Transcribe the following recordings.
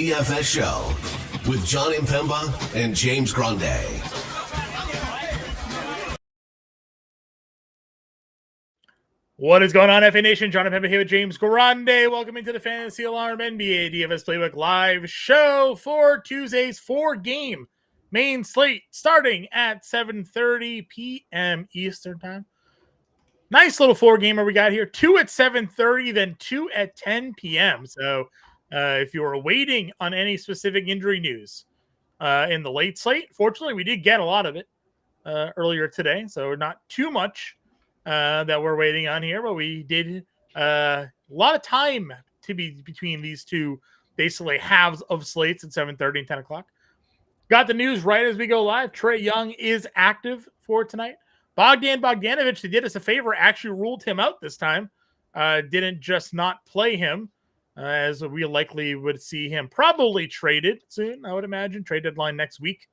DFS show with John Impemba and James Grande. What is going on, FANation? John Impemba here with James Grande. Welcome into the Fantasy Alarm NBA DFS Playbook live show for Tuesday's 4-game main slate starting at 7:30 p.m. Eastern Time. Nice little 4-gamer we got here. 2 at 7:30, then 2 at 10 p.m. So if you were waiting on any specific injury news in the late slate, fortunately, we did get a lot of it earlier today. So not too much that we're waiting on here, but we did a lot of time to be between these two basically halves of slates at 7:30 and 10 o'clock. Got the news right as we go live. Trae Young is active for tonight. Bogdan Bogdanovic, they did us a favor, actually ruled him out this time. Didn't just not play him, as we likely would see him probably traded soon, I would imagine. Trade deadline next week.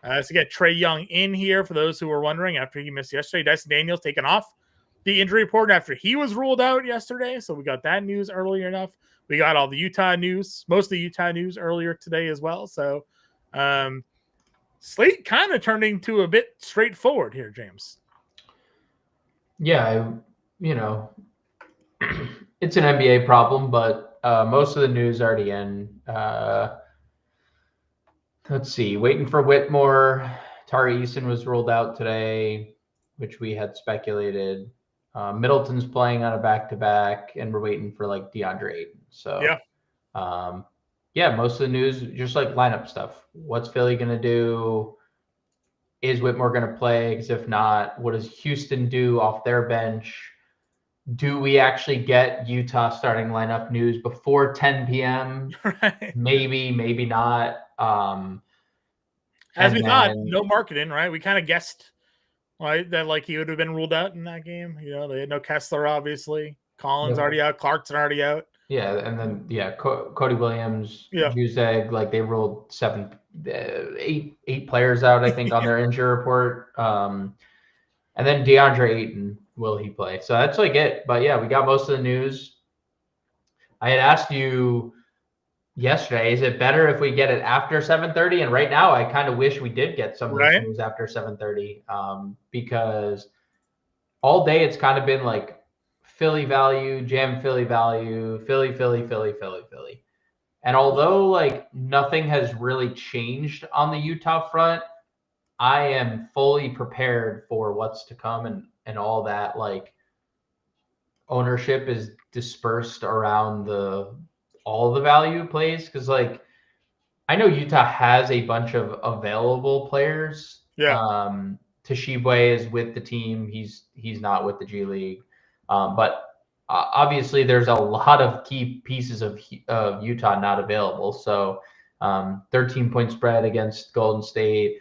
So get Trae Young in here for those who were wondering after he missed yesterday. Dyson Daniels taken off the injury report after he was ruled out yesterday. So we got that news earlier enough. We got all the Utah news, most of the Utah news earlier today as well. So slate kind of turning to a bit straightforward here, James. Yeah, it's an NBA problem, but most of the news already in. Let's see, waiting for Whitmore. Tari Eason was ruled out today, which we had speculated. Middleton's playing on a back-to-back, and we're waiting for like DeAndre Ayton. So most of the news, just like lineup stuff. What's Philly going to do? Is Whitmore going to play? Because if not, what does Houston do off their bench? Do we actually get Utah starting lineup news before 10 p.m.? Right. Maybe, maybe not. As we thought, no marketing, right? We kind of guessed, right, that like he would have been ruled out in that game. You know, they had no Kessler, obviously. Collins already out. Clarkson already out. Yeah, and then Cody Williams, Juzeg, like they ruled eight players out, I think, on their injury report. And then DeAndre Ayton, will he play? So that's like it. But yeah, we got most of the news. I had asked you yesterday, is it better if we get it after 7:30? And right now, I kind of wish we did get some of this news after 7:30, because all day it's kind of been like Philly value, jam Philly value, Philly. And although like nothing has really changed on the Utah front, I am fully prepared for what's to come and all that. Like ownership is dispersed around all the value plays, because like I know Utah has a bunch of available players. Toshibwe is with the team. He's not with the G League. But obviously there's a lot of key pieces of Utah not available. So 13-point spread against Golden State.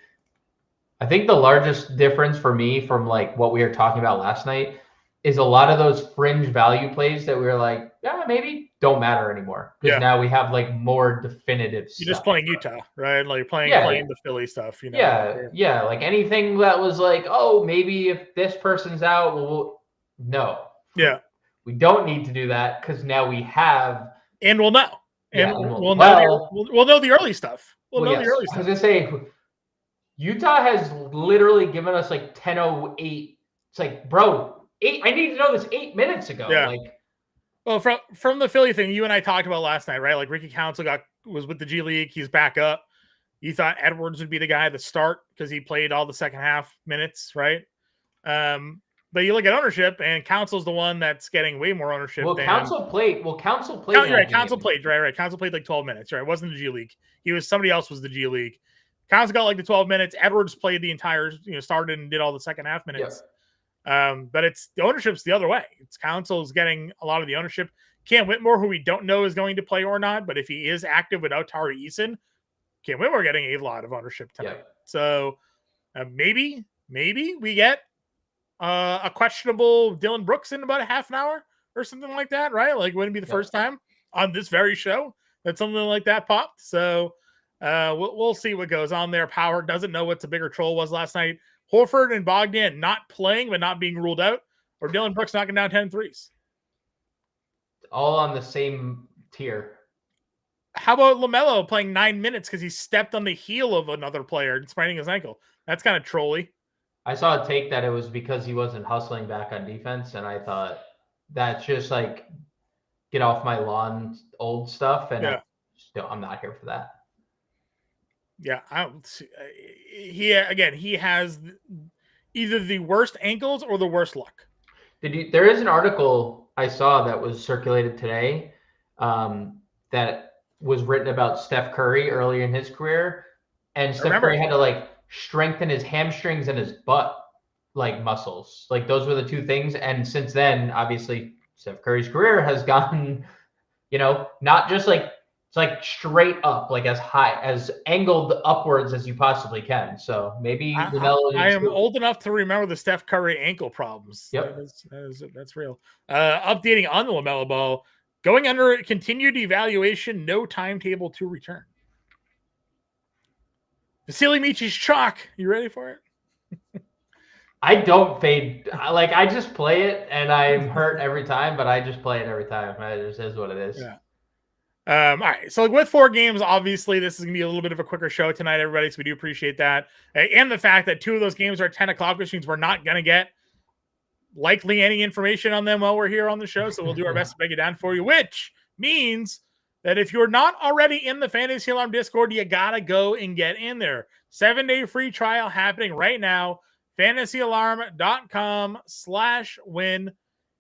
I think the largest difference for me from like what we were talking about last night is a lot of those fringe value plays that we were like, yeah, maybe don't matter anymore. Because now we have like more definitive stuff. You're just playing Utah, right? Like playing the Philly stuff, you know? Yeah. Like anything that was like, oh, maybe if this person's out, no. Yeah. We don't need to do that because now we have. And we'll know. And we'll know the early stuff. We'll know the early stuff. I was going to say, Utah has literally given us like 10:08. It's like, bro, I need to know this 8 minutes ago. Yeah. Well, from the Philly thing, you and I talked about last night, right? Like Ricky Council was with the G League. He's back up. You thought Edwards would be the guy to start because he played all the second half minutes, right? But you look at ownership, and Council's the one that's getting way more ownership. Council played. Council played. Council played, right. Council played like 12 minutes, right? It wasn't the G League. Somebody else was the G League. Council got like the 12 minutes. Edwards played the entire, started and did all the second half minutes. But it's the ownership's the other way. It's Council's getting a lot of the ownership. Cam Whitmore, who we don't know is going to play or not, but if he is active without Tari Eason, Cam Whitmore getting a lot of ownership tonight. So maybe we get a questionable Dylan Brooks in about a half an hour or something like that, right? Like wouldn't be the first time on this very show that something like that popped. So we'll see what goes on there. Power doesn't know what the bigger troll was last night. Horford and Bogdan not playing but not being ruled out, or Dylan Brooks knocking down 10 threes. All on the same tier. How about LaMelo playing 9 minutes because he stepped on the heel of another player and spraining his ankle? That's kind of trolly. I saw a take that it was because he wasn't hustling back on defense, and I thought that's just like get off my lawn old stuff, and I'm not here for that. Yeah, he has either the worst ankles or the worst luck. There is an article I saw that was circulated today that was written about Steph Curry early in his career, and Steph Curry had to like strengthen his hamstrings and his butt like muscles. Like those were the two things. And since then, obviously, Steph Curry's career has gotten, not just like it's like straight up, like as high, as angled upwards as you possibly can. So maybe I am old enough to remember the Steph Curry ankle problems. Yep. That's real. Updating on the LaMelo Ball, going under continued evaluation, no timetable to return. Vasily Michi's chalk. You ready for it? I don't fade. I just play it, and I'm hurt every time, but I just play it every time. It just is what it is. Yeah. All right. So with 4 games, obviously this is going to be a little bit of a quicker show tonight, everybody. So we do appreciate that. And the fact that 2 of those games are at 10 o'clock, which means we're not going to get likely any information on them while we're here on the show. So we'll do our best to break it down for you, which means that if you're not already in the Fantasy Alarm Discord, you got to go and get in there. 7-day free trial happening right now. fantasyalarm.com/win. You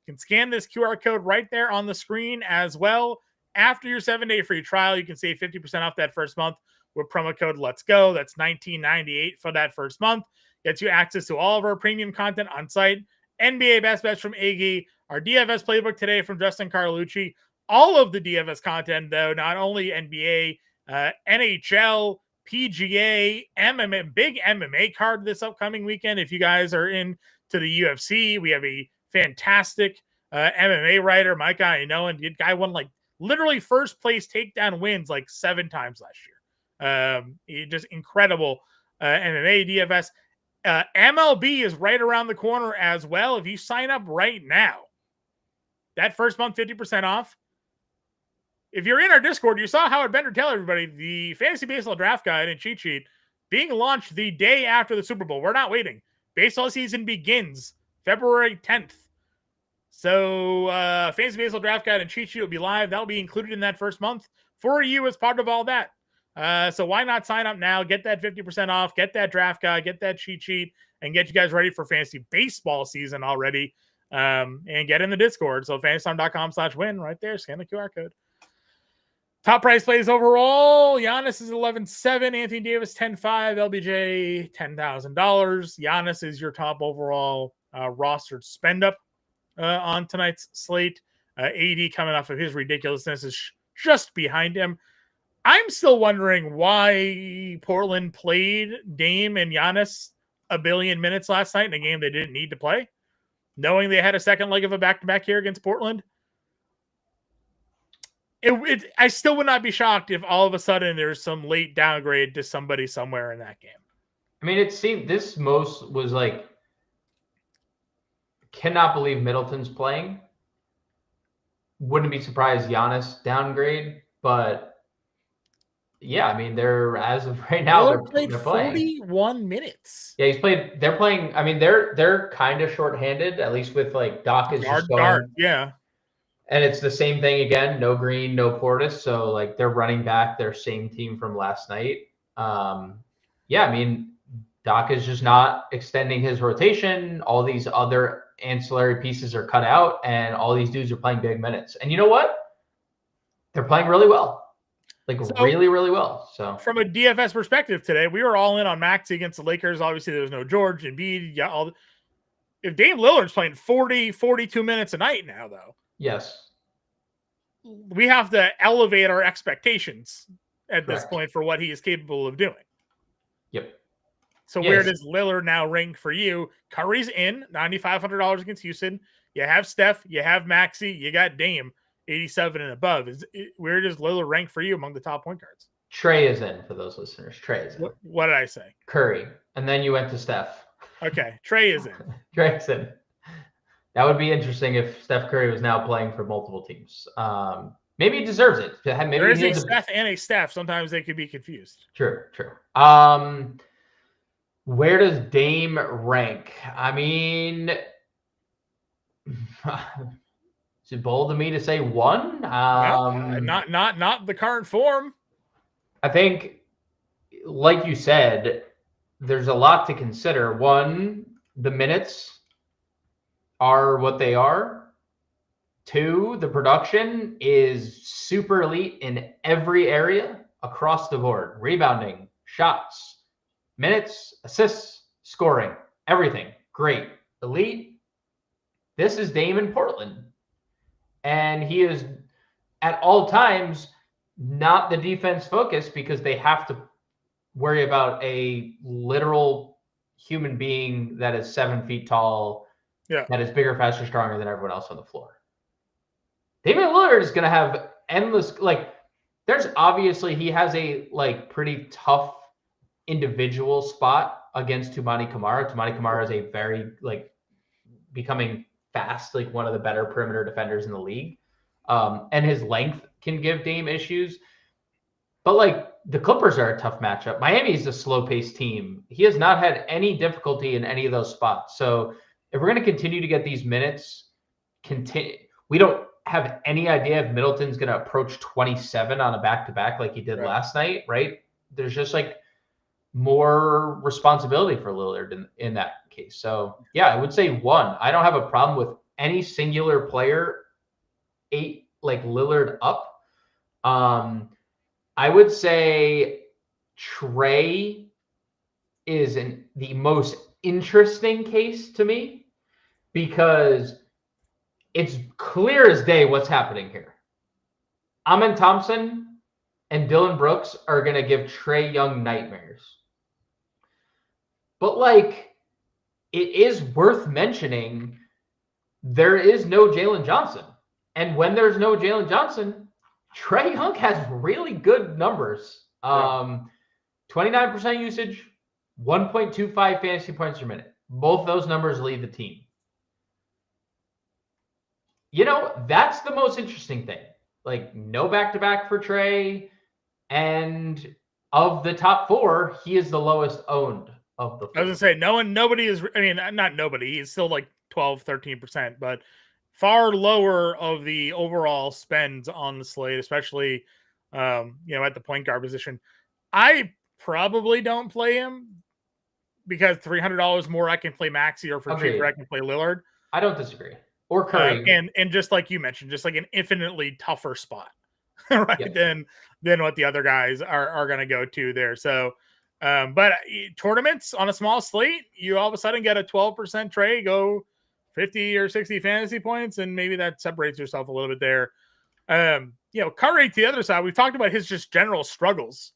can scan this QR code right there on the screen as well. After your 7-day free trial, you can save 50% off that first month with promo code Let's Go. That's $19.98 for that first month. Gets you access to all of our premium content on site. NBA Best Bets from Iggy, our DFS playbook today from Justin Carlucci. All of the DFS content, though, not only NBA, NHL, PGA, MMA, big MMA card this upcoming weekend. If you guys are into the UFC, we have a fantastic MMA writer, Micah. I know, and the guy won literally first place takedown wins 7 times last year. Just incredible MMA DFS. MLB is right around the corner as well. If you sign up right now, that first month 50% off. If you're in our Discord, you saw Howard Bender tell everybody the Fantasy Baseball Draft Guide and Cheat Sheet being launched the day after the Super Bowl. We're not waiting. Baseball season begins February 10th. So Fantasy Baseball Draft Guide and Cheat Sheet will be live. That will be included in that first month for you as part of all that. So why not sign up now, get that 50% off, get that draft guide, get that cheat sheet, and get you guys ready for fantasy baseball season already, and get in the Discord. So fantasyalarm.com/win right there. Scan the QR code. Top price plays overall. Giannis is 11.7. Anthony Davis 10.5. LBJ $10,000. Giannis is your top overall rostered spend up on tonight's slate. AD coming off of his ridiculousness is just behind him. I'm still wondering why Portland played Dame and Giannis a billion minutes last night in a game they didn't need to play, knowing they had a second leg of a back-to-back here against Portland. I still would not be shocked if all of a sudden there's some late downgrade to somebody somewhere in that game. I mean, it seemed this most was cannot believe Middleton's playing. Wouldn't be surprised Giannis downgrade, but yeah, I mean, they're as of right now they're playing 41 minutes. Yeah, they're playing. I mean, they're kind of shorthanded, at least with Doc is just going. Guard, yeah. And it's the same thing again. No Green, no Portis. So they're running back their same team from last night. Yeah, I mean, Doc is just not extending his rotation. All these other ancillary pieces are cut out, and all these dudes are playing big minutes. And you know what? They're playing really well. Really, really well. So from a DFS perspective today, we were all in on Maxey against the Lakers. Obviously, there was no George and Embiid. Yeah, if Dame Lillard's playing 40, 42 minutes a night now, though. Yes. We have to elevate our expectations at this point for what he is capable of doing. Yep. So where does Lillard now rank for you? Curry's in, $9,500 against Houston. You have Steph, you have Maxey, you got Dame, 87 and above. Where does Lillard rank for you among the top point guards? Trey is in for those listeners. Trey is in. What did I say? Curry. And then you went to Steph. Okay. Trey is in. Trey's in. That would be interesting if Steph Curry was now playing for multiple teams. Maybe he deserves it. Maybe there is a Seth and a Steph. Sometimes they could be confused. True. Where does Dame rank? I mean, is it bold of me to say 1? Not the current form. I think, like you said, there's a lot to consider. 1, the minutes are what they are. 2, the production is super elite in every area across the board. Rebounding, shots, minutes, assists, scoring, everything. Great. Elite. This is Dame in Portland. And he is at all times not the defense focus because they have to worry about a literal human being that is 7 feet tall, that is bigger, faster, stronger than everyone else on the floor. Damian Lillard is going to have endless, there's obviously, he has a pretty tough individual spot against Toumani Camara. Toumani Camara is a very becoming fast, one of the better perimeter defenders in the league. And his length can give Dame issues. But the Clippers are a tough matchup. Miami is a slow-paced team. He has not had any difficulty in any of those spots. So if we're going to continue to get these minutes, we don't have any idea if Middleton's going to approach 27 on a back-to-back like he did last night, right? There's just more responsibility for Lillard in that case. So yeah, I would say 1. I don't have a problem with any singular player 8 Lillard up. I would say Trey is the most interesting case to me because it's clear as day what's happening here. Amen Thompson and Dylan Brooks are going to give Trae Young nightmares. But it is worth mentioning there is no Jalen Johnson. And when there's no Jalen Johnson, Trae Young has really good numbers. 29% usage, 1.25 fantasy points per minute. Both those numbers lead the team. That's the most interesting thing. No back-to-back for Trae. And of the top 4, he is the lowest owned of the 4. I was going to say, nobody is, not nobody. He's still 12, 13%, but far lower of the overall spends on the slate, especially, at the point guard position. I probably don't play him because $300 more I can play Maxey, or for cheaper I can play Lillard. I don't disagree. Or Curry. And just like you mentioned, just an infinitely tougher spot, right? Than what the other guys are going to go to there. So, but tournaments on a small slate, you all of a sudden get a 12% trade, go 50 or 60 fantasy points, and maybe that separates yourself a little bit there. Curry to the other side, we've talked about his just general struggles,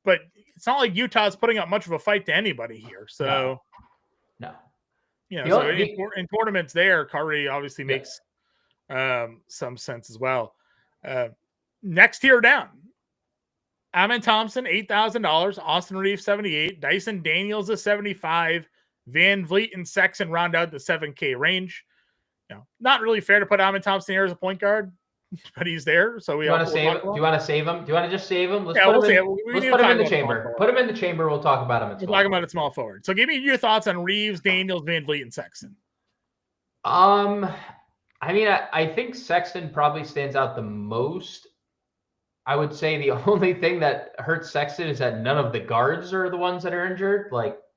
but it's not like Utah's putting up much of a fight to anybody here. So, no. In tournaments there, Curry obviously makes some sense as well. Next tier down, Amen Thompson, $8,000. Austin Reeves, $78,000. Dyson Daniels is $75,000. Van Vliet and Sexton round out the $7K range. Not really fair to put Amen Thompson here as a point guard, but he's there. So we want to save. Do you want to save him? Do you want to just save him? Let's put him in the chamber. Put him in the chamber. We'll talk about him. We'll talk about it small forward. So give me your thoughts on Reeves, Daniels, Van Vliet, and Sexton. I think Sexton probably stands out the most. I would say the only thing that hurts Sexton is that none of the guards are the ones that are injured.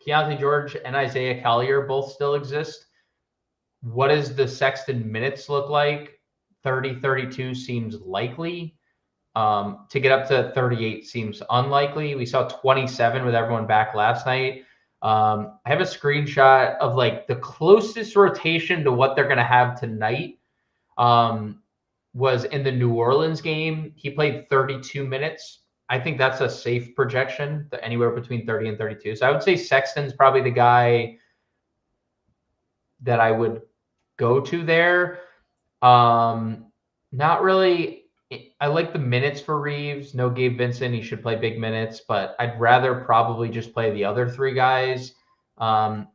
Keontae George and Isaiah Collier both still exist. What does the Sexton minutes look like? 30, 32 seems likely. To get up to 38 seems unlikely. We saw 27 with everyone back last night. I have a screenshot of the closest rotation to what they're going to have tonight. Was in the New Orleans game. He played 32 minutes. I think that's a safe projection, anywhere between 30 and 32. So I would say Sexton's probably the guy that I would go to there. Not really. I like the minutes for Reeves. No Gabe Vincent. He should play big minutes, but I'd rather probably just play the other 3 guys. Van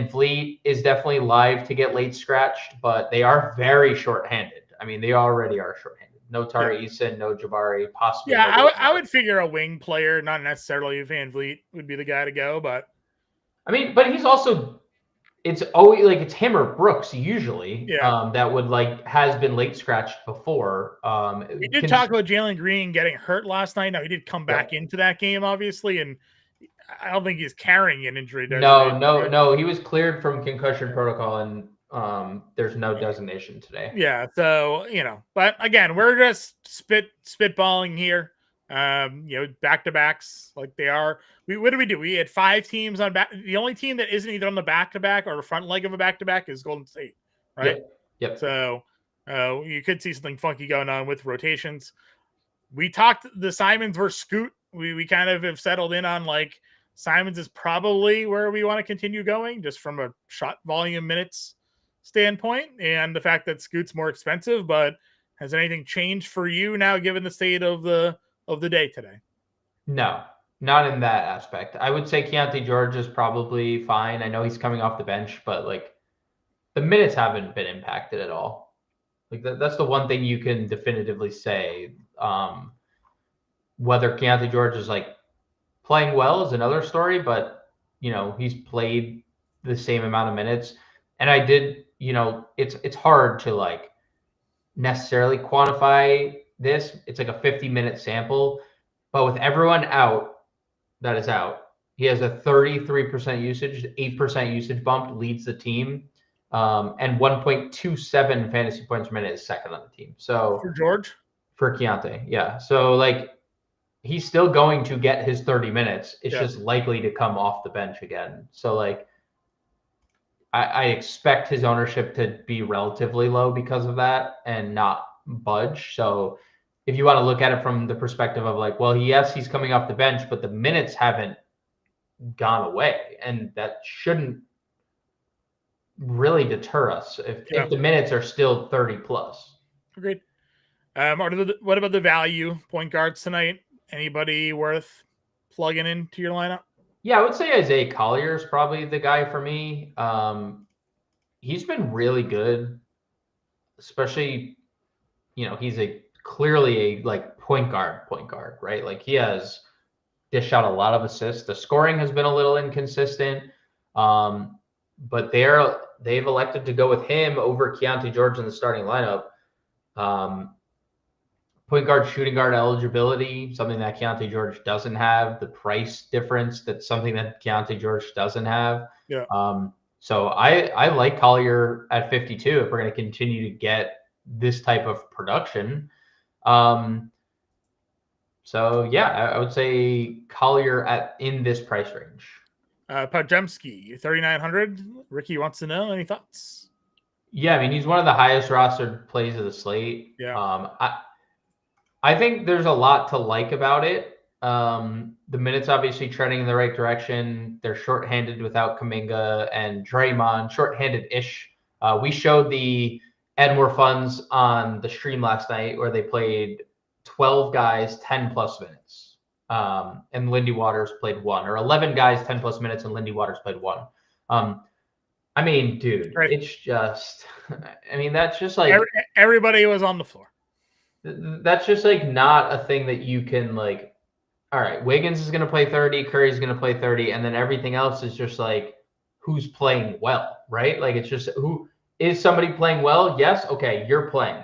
Vliet is definitely live to get late scratched, but they are very shorthanded. They already are shorthanded. No Tari Eason, no Jabari, possibly. Yeah, no I would figure a wing player, not necessarily Van Vliet, would be the guy to go. But I mean, but he's also, it's always like it's him or Brooks usually. That would has been late scratched before. We did talk about Jalen Green getting hurt last night. Now he did come back into that game, obviously, and I don't think he's carrying an injury. No. He was cleared from concussion protocol, and there's no designation today. Yeah, so but again, we're just spitballing here. Back to backs like they are. What do? We had 5 teams on back. The only team that isn't either on the back to back or the front leg of a back to back is Golden State, right? Yep. So you could see something funky going on with rotations. We talked the Simons versus Scoot. We kind of have settled in on Simons is probably where we want to continue going, just from a shot volume minutes standpoint, and the fact that Scoot's more expensive. But has anything changed for you now, given the state of the day today? No, not in that aspect. I would say Keontae George is probably fine. I know he's coming off the bench, but the minutes haven't been impacted at all. That's the one thing you can definitively say. Whether Keontae George is playing well is another story, but he's played the same amount of minutes. And I did, it's hard to necessarily quantify this. It's a 50-minute sample, but with everyone out, he has a 33% usage, 8% usage bump, leads the team, and 1.27 fantasy points per minute is second on the team. So for Keontae, yeah. So he's still going to get his 30 minutes. It's just likely to come off the bench again. So I expect his ownership to be relatively low because of that and not budge. So if you want to look at it from the perspective of yes, he's coming off the bench, but the minutes haven't gone away, and that shouldn't really deter us if the minutes are still 30 plus. Agreed. What about the value point guards tonight? Anybody worth plugging into your lineup? Yeah, I would say Isaiah Collier is probably the guy for me. He's been really good, especially, he's clearly a point guard, right? He has dished out a lot of assists. The scoring has been a little inconsistent, but they've elected to go with him over Keontae George in the starting lineup. Point guard, shooting guard eligibility, something that Keontae George doesn't have. The price difference, that's something that Keontae George doesn't have. Yeah. So I like Collier at 52 if we're going to continue to get this type of production. So yeah, I would say Collier in this price range. Podziemski, 3,900. Ricky wants to know, any thoughts? Yeah, I mean, he's one of the highest rostered plays of the slate. Yeah. I think there's a lot to like about it. The minutes obviously trending in the right direction. They're shorthanded without Kuminga and Draymond, shorthanded-ish. We showed the Add More Funds on the stream last night where they played 12 guys, 10 plus minutes. And Lindy Waters played 1, or 11 guys, 10 plus minutes, and Lindy Waters played 1. I mean, dude, It's just, that's just everybody was on the floor. That's just not a thing that you can all right, Wiggins is going to play 30, Curry's going to play 30, and then everything else is just who's playing well, right? It's just who is somebody playing well? Yes. Okay. You're playing.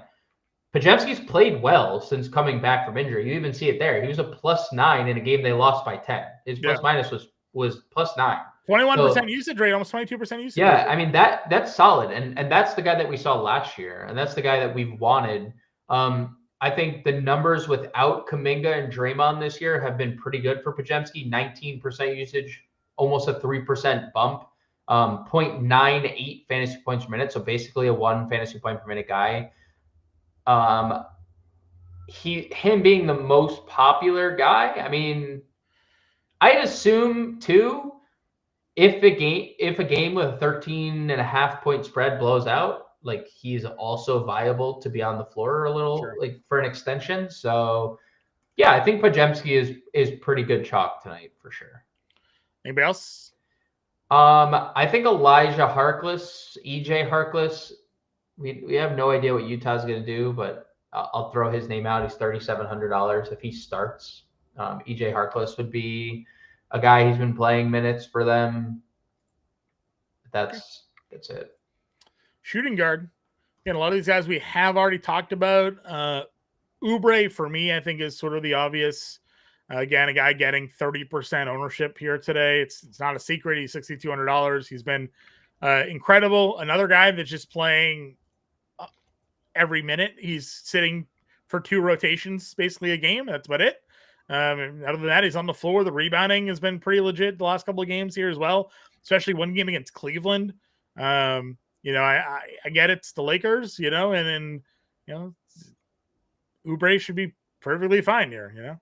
Podziemski's played well since coming back from injury. You even see it there. He was a +9 in a game they lost by 10. His plus minus was +9. 21% usage rate, almost 22% usage rate. I mean, that's solid. And that's the guy that we saw last year. And that's the guy that we've wanted. I think the numbers without Kuminga and Draymond this year have been pretty good for Podziemski. 19% usage, almost a 3% bump, 0.98 fantasy points per minute. So basically a 1 fantasy point per minute guy. Him being the most popular guy. I mean, I'd assume too, if a game with a 13.5 point spread blows out, he's also viable to be on the floor a little, for an extension. So yeah, I think Podziemski is pretty good chalk tonight for sure. Anybody else? I think EJ Harkless, we have no idea what Utah's going to do, but I'll throw his name out. He's $3,700 if he starts. EJ Harkless would be a guy. He's been playing minutes for them. That's it. Shooting guard. Again, a lot of these guys we have already talked about. Oubre, for me, I think is sort of the obvious. Again, a guy getting 30% ownership here today. It's not a secret. He's $6,200. He's been incredible. Another guy that's just playing every minute. He's sitting for 2 rotations, basically a game. That's about it. Other than that, he's on the floor. The rebounding has been pretty legit the last couple of games here as well, especially one game against Cleveland. I get it's the Lakers, and then, Oubre should be perfectly fine here,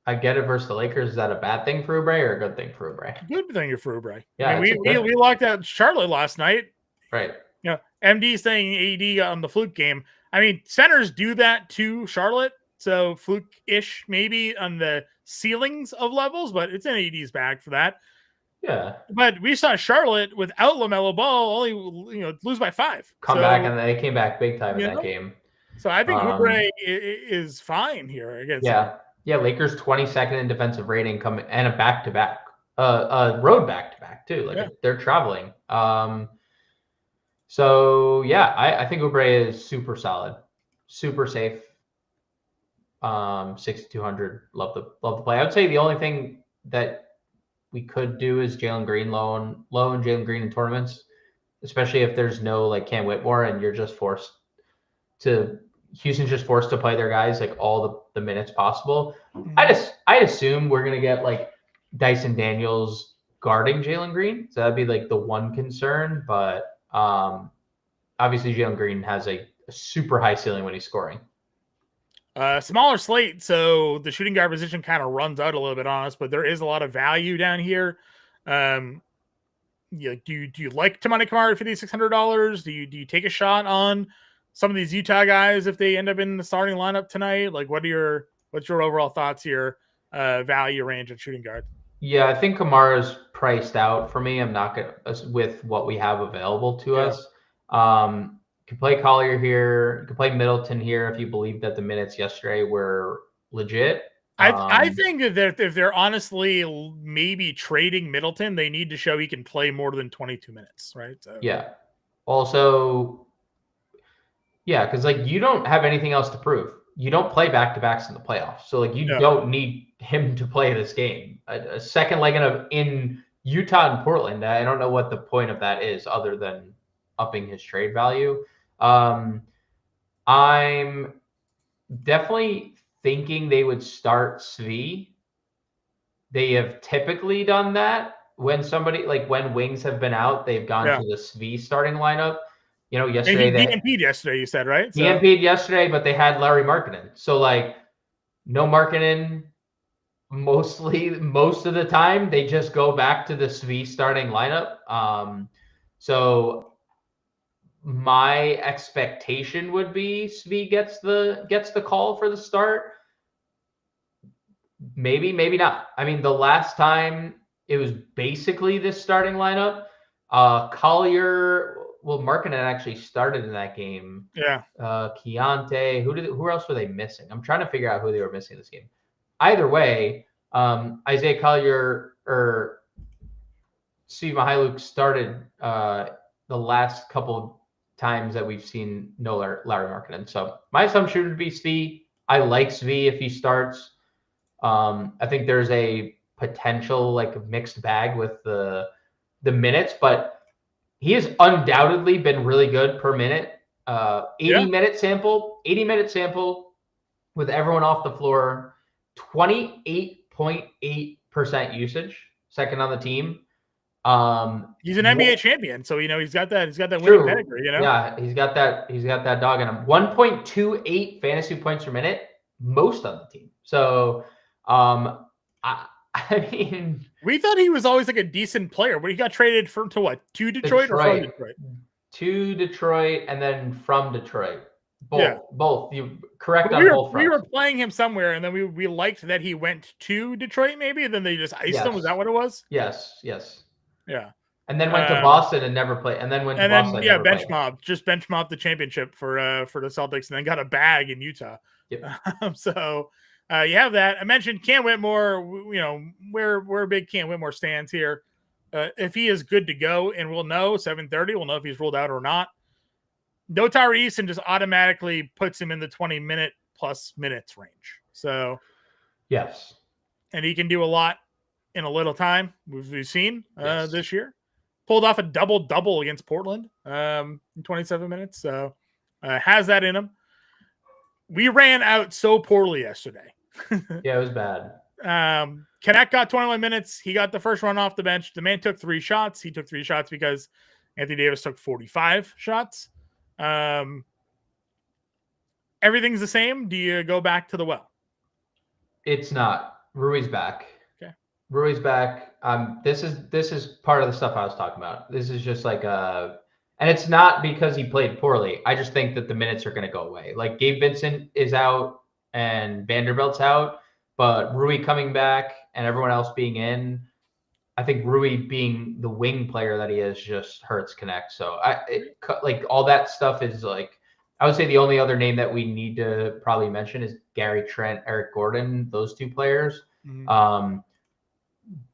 I get it versus the Lakers. Is that a bad thing for Oubre or a good thing for Oubre? Good thing for Oubre. Yeah, we locked out Charlotte last night. Right. MD saying AD on the fluke game. I mean, centers do that to Charlotte, so fluke-ish maybe on the ceilings of levels, but it's in AD's bag for that. Yeah. But we saw Charlotte without LaMelo Ball only lose by 5. Come back, and they came back big time in that game. So I think Oubre is fine here against him. Yeah, Lakers 22nd in defensive rating coming, and a back-to-back, road back-to-back too. They're traveling. So yeah, I think Oubre is super solid, super safe. 6,200. Love the play. I would say the only thing that we could do is Jalen Green loan Jalen Green in tournaments, especially if there's no Cam Whitmore and you're just Houston's just forced to play their guys all the minutes possible. Mm-hmm. I'd assume we're gonna get Dyson Daniels guarding Jalen Green, so that'd be the one concern. But obviously Jalen Green has a super high ceiling when he's scoring. Smaller slate, so the shooting guard position kind of runs out a little bit on us, but there is a lot of value down here. Do you like Tamani Kamara for these $600? Do you take a shot on some of these Utah guys if they end up in the starting lineup tonight? What's your overall thoughts here? Value range at shooting guard. Yeah, I think Kamara's priced out for me. I'm not gonna with what we have available to us. You can play Collier here. You can play Middleton here if you believe that the minutes yesterday were legit. I think that if they're honestly maybe trading Middleton, they need to show he can play more than 22 minutes, right? So. Yeah. Also, yeah, because you don't have anything else to prove. You don't play back-to-backs in the playoffs, so you don't need him to play this game. A second leg in Utah and Portland. I don't know what the point of that is, other than upping his trade value. I'm definitely thinking they would start Svi. They have typically done that when somebody when wings have been out, they've gone to the Svi starting lineup. Yesterday he DNP'd yesterday, you said, right? He DNP'd yesterday, but they had Larry Markkinen. So no Markkinen most of the time. They just go back to the Svi starting lineup. So my expectation would be Svi gets the call for the start. Maybe not. I mean, the last time it was basically this starting lineup. Collier, Markkinen actually started in that game. Yeah. Keontae, who else were they missing? I'm trying to figure out who they were missing this game. Either way, Isaiah Collier or Steve Mihailuk started the last couple times that we've seen no Larry Markkinen. So my assumption would be Svi. I like Svi if he starts. I think there's a potential mixed bag with the minutes, but he has undoubtedly been really good per minute. 80-minute sample with everyone off the floor, 28.8% usage, second on the team. He's an NBA champion, so he's got that winning pedigree, Yeah, he's got that dog in him. 1.28 fantasy points per minute, most on the team. So I mean, we thought he was always a decent player, but he got traded to what? To Detroit or from Detroit? To Detroit and then from Detroit. Both. You correct on both fronts. We were playing him somewhere, and then we liked that he went to Detroit, maybe, and then they just iced him. Was that what it was? Yes. Yeah. And then went to Boston and never played. And then went to Boston and never bench played. mob, just bench mob the championship for the Celtics, and then got a bag in Utah. Yep. So you have that. I mentioned Cam Whitmore. We're big Cam Whitmore stands here. If he is good to go, and we'll know 7:30, we'll know if he's ruled out or not. No Tyrese and just automatically puts him in the 20-minute plus minutes range. So yes, and he can do a lot in a little time. We've seen this year. Pulled off a double-double against Portland in 27 minutes. So has that in him. We ran out so poorly yesterday. Yeah, it was bad. Connect got 21 minutes. He got the first run off the bench. The man took 3 shots. He took 3 shots because Anthony Davis took 45 shots. Everything's the same. Do you go back to the well? It's not. Rui's back. Okay. Rui's back. This is part of the stuff I was talking about. This is just like and it's not because he played poorly. I just think that the minutes are going to go away. Like Gabe Vincent is out and Vanderbilt's out, but Rui coming back and everyone else being in, I think Rui being the wing player that he is just hurts Connect. So like all that stuff is like, I would say the only other name that we need to probably mention is Gary Trent, Eric Gordon, those 2 players. Mm-hmm.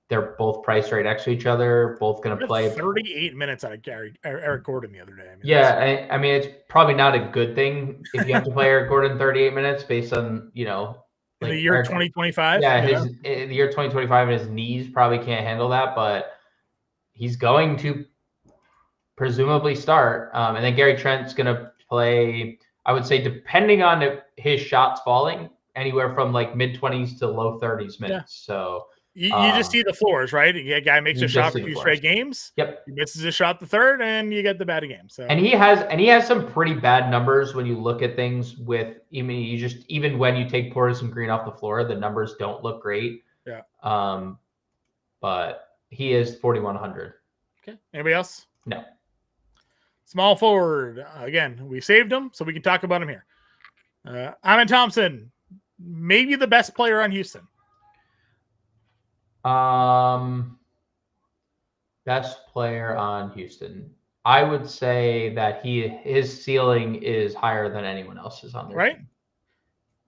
They're both priced right next to each other, both going to play 38 minutes out of Eric Gordon the other day. I mean, it's probably not a good thing if you have to play Eric Gordon 38 minutes based on, like the year 2025. Yeah, the year 2025 and his knees probably can't handle that, but he's going to presumably start. And then Gary Trent's going to play, I would say, depending on his shots falling, anywhere from like mid-20s to low 30s minutes. Yeah. So you just see the floors, right? A guy makes a shot for 2 straight games. Yep. He misses a shot the third, and you get the bad game. So and he has some pretty bad numbers when you look at things with even when you take Portis and Green off the floor, the numbers don't look great. Yeah. But he is 4,100. Okay. Anybody else? No. Small forward. Again, we saved him, so we can talk about him here. Amen Thompson, maybe the best player on Houston. Best player on Houston. I would say that his ceiling is higher than anyone else's on their team.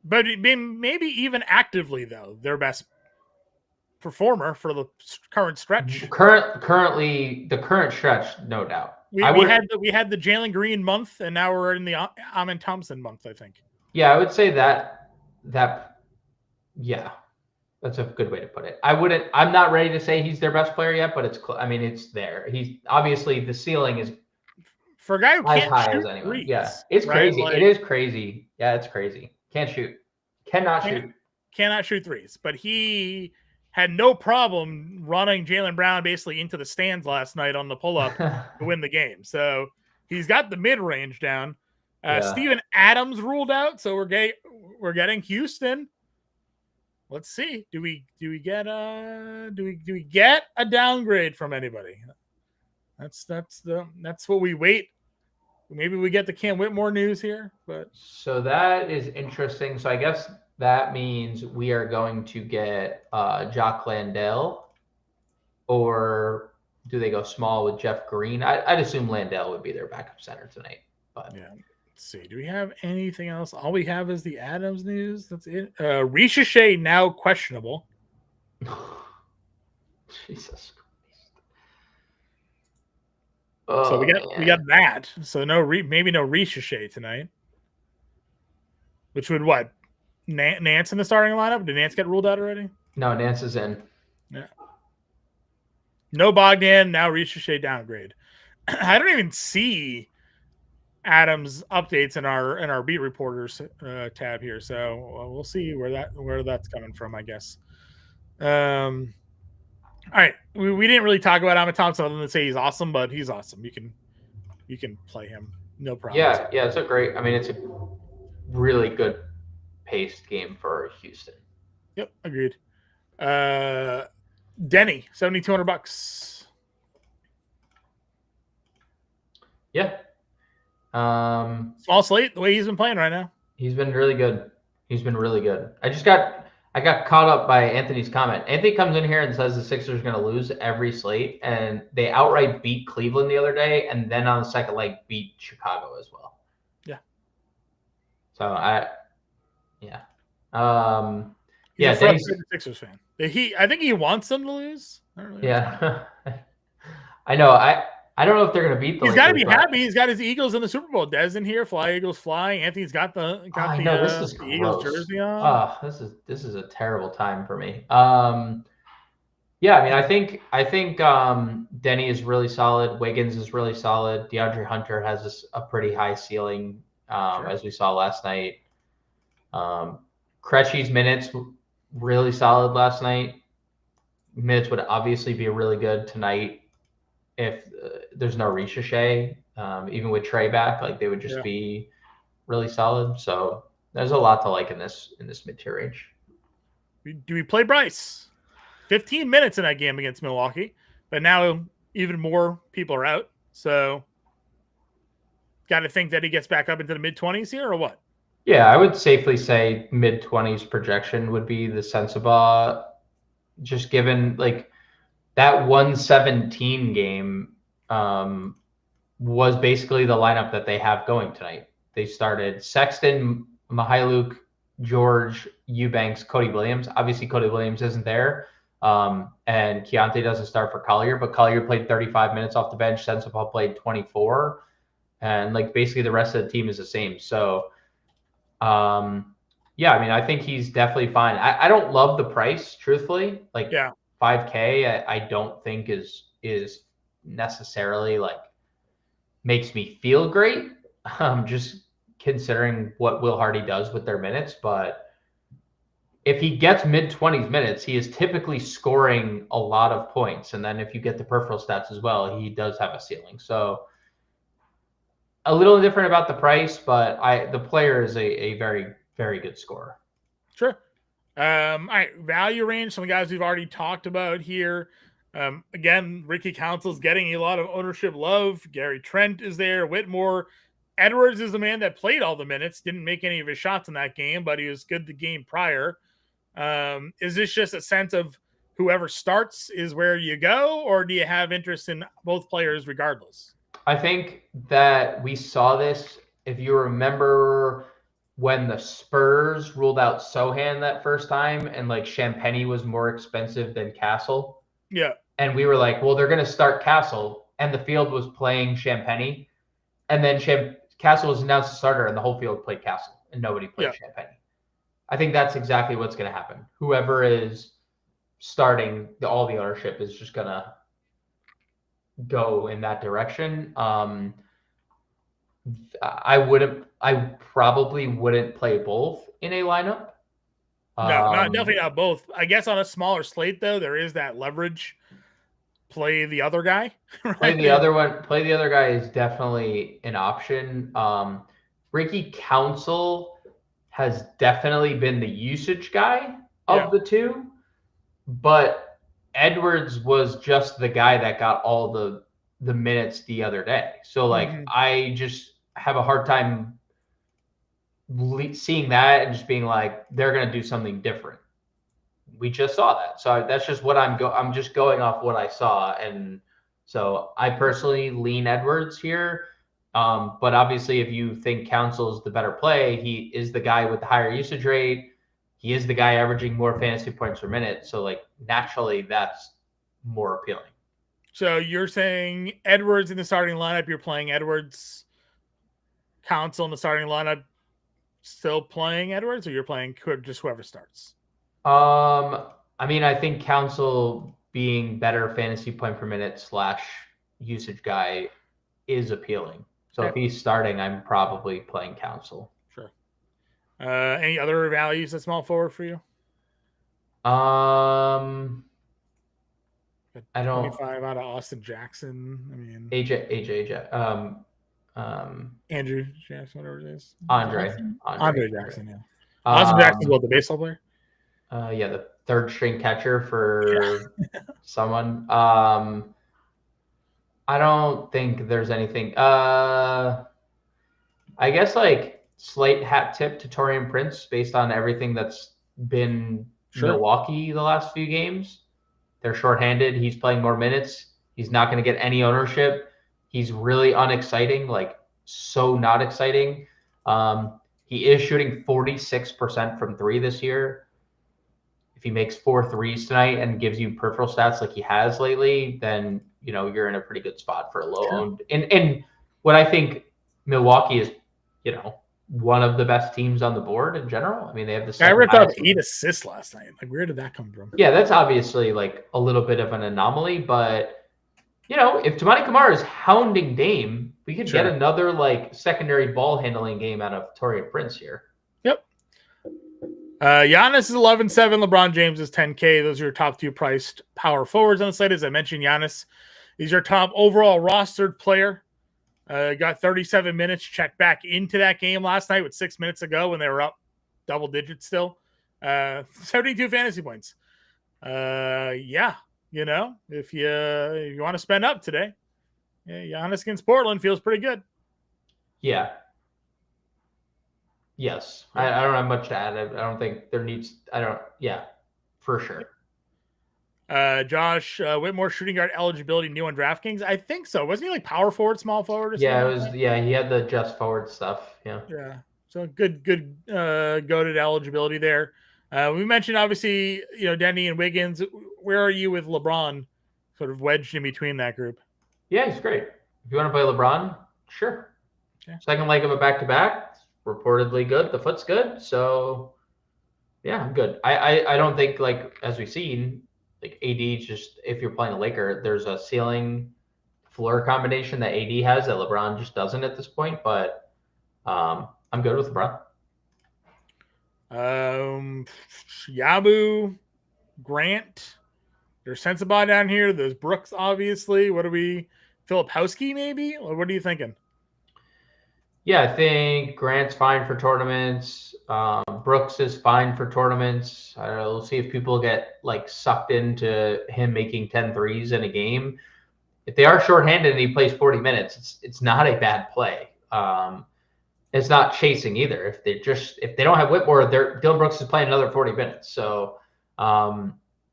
But maybe even actively though, their best performer for the current stretch. Currently, the current stretch, no doubt. We had the Jalen Green month, and now we're in the Amen Thompson month, I think. Yeah, I would say that yeah, that's a good way to put it. I'm not ready to say he's their best player yet, but it's there. He's obviously the ceiling is for a guy who as can't high shoot as anyone. threes, yeah, it's crazy. Like, it is crazy. Yeah, it's crazy. Can't shoot. Cannot shoot threes, but he had no problem running Jaylen Brown basically into the stands last night on the pull-up to win the game. So he's got the mid-range down. Steven Adams ruled out, so we're getting Houston. Let's see. Do we get a downgrade from anybody? That's what we wait. Maybe we get the Cam Whitmore news here, but so that is interesting. So I guess that means we are going to get Jock Landale, or do they go small with Jeff Green? I'd assume Landale would be their backup center tonight. But yeah, let's see. Do we have anything else? All we have is the Adams news. That's it. Richeche now questionable. Jesus Christ. So we got that. So maybe no Richeche tonight. Which would what? Nance in the starting lineup? Did Nance get ruled out already? No, Nance is in. Yeah. No Bogdan, now Richeche downgrade. I don't even see Adams updates in our beat reporters tab here, so we'll see where that's coming from, I guess. All right, we didn't really talk about Amen Thompson other than say he's awesome, but he's awesome. You can play him, no problem. Yeah, it's a really good paced game for Houston. Yep, agreed. Denny, $7,200. Yeah. Small slate, the way he's been playing right now. He's been really good. I I got caught up by Anthony's comment. Anthony comes in here and says the Sixers are going to lose every slate, and they outright beat Cleveland the other day, and then on the second leg beat Chicago as well. Yeah. So yeah. He's yeah, a frustrated Sixers fan. I think he wants them to lose. I don't really yeah. I know. I don't know if they're going to beat the Lakers. He's got to be happy. He's got his Eagles in the Super Bowl. Des in here, fly Eagles fly. Anthony's got the this is the Eagles jersey on. Oh, this is a terrible time for me. Yeah, I mean, I think Denny is really solid. Wiggins is really solid. DeAndre Hunter has a pretty high ceiling, as we saw last night. Krejci's minutes really solid last night. Minutes would obviously be really good tonight if there's no ricochet. Even with Trey back, like they would just be really solid. So there's a lot to like in this mid-tier range. Do we play Bryce? 15 minutes in that game against Milwaukee, but now even more people are out. So got to think that he gets back up into the mid-20s here or what? Yeah, I would safely say mid-20s projection would be the sensible, just given like that 117 game was basically the lineup that they have going tonight. They started Sexton, Mihailuk, George, Eubanks, Cody Williams. Obviously, Cody Williams isn't there. And Keontae doesn't start for Collier, but Collier played 35 minutes off the bench. Sensabaugh played 24. And like basically the rest of the team is the same. So, yeah, I mean, I think he's definitely fine. I don't love the price, truthfully. Like $5K, I don't think is necessarily like makes me feel great. Just considering what Will Hardy does with their minutes, but if he gets mid-20s minutes, he is typically scoring a lot of points. And then if you get the peripheral stats as well, he does have a ceiling. So a little different about the price, but the player is a very, very good scorer. Sure. All right, value range, some guys we've already talked about here. Again, Ricky Council's getting a lot of ownership love. Gary Trent is there. Whitmore. Edwards is the man that played all the minutes, didn't make any of his shots in that game, but he was good the game prior. Is this just a sense of whoever starts is where you go, or do you have interest in both players regardless? I think that we saw this, if you remember when the Spurs ruled out Sohan that first time and like Champagny was more expensive than Castle. Yeah. And we were like, well, they're going to start Castle, and the field was playing Champagny. And then Castle was announced a starter, and the whole field played Castle, and nobody played Champagny. I think that's exactly what's going to happen. Whoever is starting, all the ownership is just going to go in that direction. I probably wouldn't play both in a lineup. No, definitely not both. I guess on a smaller slate, though, there is that leverage. Play the other guy. Right? Play the other guy is definitely an option. Ricky Council has definitely been the usage guy of the two, but Edwards was just the guy that got all the minutes the other day. So like I just have a hard time seeing that and just being like they're going to do something different. We just saw that. So that's just what I'm just going off what I saw. And so I personally lean Edwards here. But obviously if you think Council is the better play, he is the guy with the higher usage rate. He is the guy averaging more fantasy points per minute. So like naturally that's more appealing. So you're saying Edwards in the starting lineup, you're playing Edwards. Council in the starting lineup, still playing Edwards, or you're playing just whoever starts? I mean, I think Council being better fantasy point per minute / usage guy is appealing. So if he's starting, I'm probably playing Council. Sure. Any other values at small forward for you? I don't. 25 out of Austin Jackson. I mean, AJ. Andrew Jackson, whatever it is. Andre Jackson. Yeah. Austin Jackson's the baseball player. Yeah, the third string catcher for someone. I don't think there's anything. I guess like Slate hat tip to Taurean Prince based on everything that's been Milwaukee the last few games. They're shorthanded. He's playing more minutes. He's not going to get any ownership. He's really unexciting, like so not exciting. He is shooting 46% from three this year. If he makes 4 threes tonight and gives you peripheral stats like he has lately, then you're in a pretty good spot for a low owned. And what I think Milwaukee is, one of the best teams on the board in general. I mean, they have the I ripped up 8 assists last night. Like, where did that come from? Yeah, that's obviously like a little bit of an anomaly, but if Toumani Camara is hounding Dame, we could get another like secondary ball handling game out of Taurean Prince here. Yep. Giannis is 11-7. LeBron James is 10K. Those are your top 2 priced power forwards on the slate. As I mentioned, Giannis is your top overall rostered player. Got 37 minutes. Checked back into that game last night with 6 minutes ago when they were up double digits still. 72 fantasy points. If you want to spend up today, Giannis against Portland feels pretty good. Yeah. Yes. I don't have much to add. I don't think there needs. For sure. Josh Whitmore, shooting guard eligibility new on DraftKings. I think so. Wasn't he like power forward, small forward? Or yeah, it was. Like yeah, he had the just forward stuff. Yeah. Yeah. So good goated eligibility there. We mentioned obviously, Denny and Wiggins. Where are you with LeBron? Sort of wedged in between that group. Yeah, he's great. If you want to play LeBron, sure. Okay. Second leg of a back-to-back, reportedly good. The foot's good, so yeah, I'm good. I don't think, like, as we've seen, like AD just, if you're playing a Laker, there's a ceiling floor combination that AD has that LeBron just doesn't at this point. But I'm good with LeBron. Yabu, Grant, there's Sensabaugh down here. There's Brooks, obviously. What are we? Filipowski, maybe? Or what are you thinking? Yeah, I think Grant's fine for tournaments. Brooks is fine for tournaments. We'll see if people get like sucked into him making 10 threes in a game. If they are shorthanded and he plays 40 minutes, it's not a bad play. It's not chasing either. If they don't have Whitmore, Dylan Brooks is playing another 40 minutes. So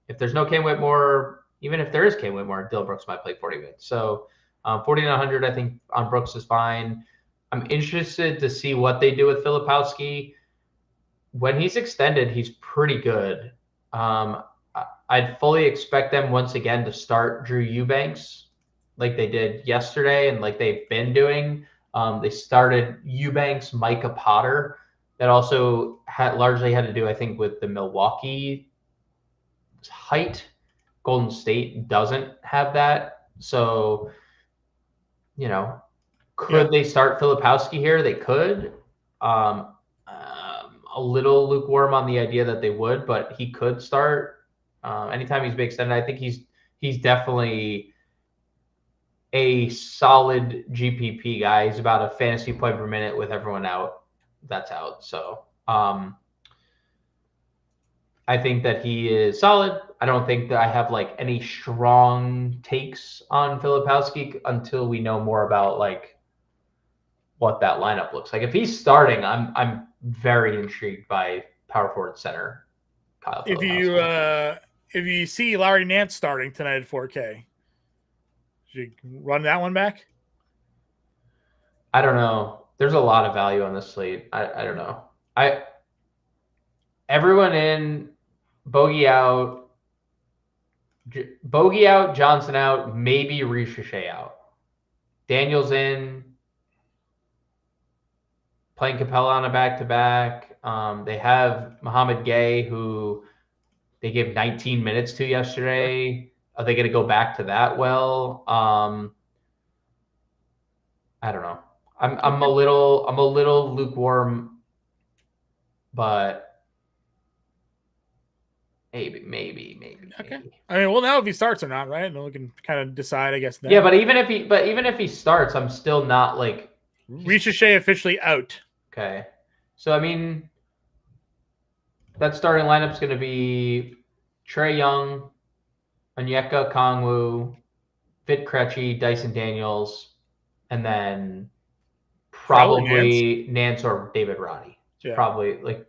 if there's no Cam Whitmore, even if there is Cam Whitmore, Dylan Brooks might play 40 minutes. So 4,900, I think on Brooks is fine. I'm interested to see what they do with Filipowski. When he's extended, he's pretty good. I'd fully expect them once again to start Drew Eubanks like they did yesterday and like they've been doing. They started Eubanks, Micah Potter. That also largely had to do, I think, with the Milwaukee height. Golden State doesn't have that. So, could they start Filipowski here? They could. A little lukewarm on the idea that they would, but he could start anytime he's big extended. I think he's definitely a solid GPP guy. He's about a fantasy point per minute with everyone out. That's out. So I think that he is solid. I don't think that I have like any strong takes on Filipowski until we know more about like what that lineup looks like. If he's starting, I'm very intrigued by power forward center Kyle Filipowski. If you see Larry Nance starting tonight at 4K, should you run that one back? I don't know. There's a lot of value on this slate. I don't know. Everyone in, Bogey out, Johnson out, maybe Richeche out. Daniels in, playing Capella on a back-to-back. They have Mohamed Gay, who they gave 19 minutes to yesterday. Are they going to go back to that? Well, I don't know. I'm a little lukewarm, but maybe. Okay. I mean, we'll know if he starts or not, right? And we can kind of decide, I guess. Then. Yeah, but even if he starts, I'm still not like Richeche officially out. Okay, so I mean, that starting lineup's going to be Trae Young, Onyeka Okongwu, Vit Krejci, Dyson Daniels, and then probably Nance or David Roddy. Yeah. Probably like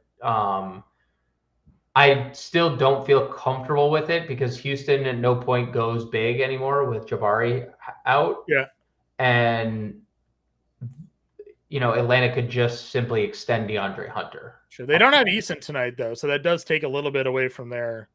I still don't feel comfortable with it because Houston at no point goes big anymore with Jabari out. Yeah. And, Atlanta could just simply extend DeAndre Hunter. Sure. They don't have Eason tonight, though, so that does take a little bit away from their.